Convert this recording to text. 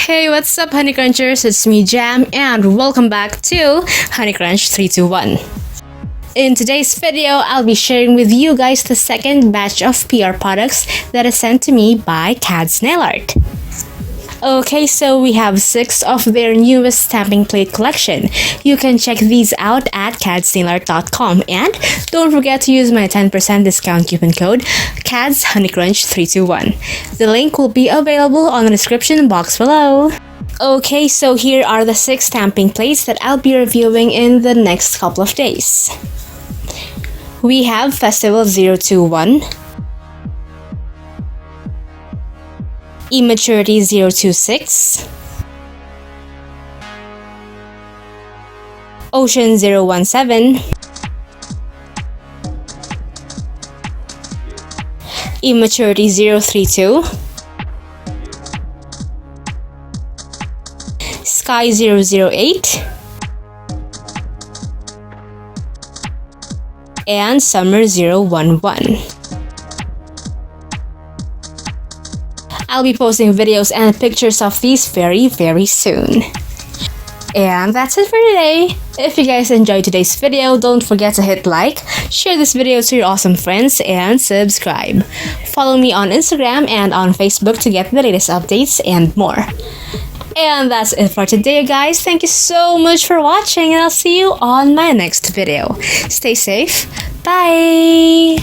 Hey, what's up, honeycrunchers? It's me, Jam, and welcome back to honeycrunch321. In today's video, I'll be sharing with you guys the second batch of PR products that is sent to me by KADSNAILART. Okay, so we have 6 of their newest stamping plate collection. You can check these out at KADSNAILART.com, and don't forget to use my 10% discount coupon code KADSHoneycrunch321. The link will be available on the description box below. Okay, so here are the 6 stamping plates that I'll be reviewing in the next couple of days. We have Festival 021, Immaturity 026, Ocean 017, Immaturity 032, Sky 008, and Summer 011. I'll be posting videos and pictures of these very soon. And that's it for today. If you guys enjoyed today's video, don't forget to hit like, share this video to your awesome friends, and subscribe. Follow me on Instagram and on Facebook to get the latest updates and more. And that's it for today, guys. Thank you so much for watching, and I'll see you on my next video. Stay safe. Bye!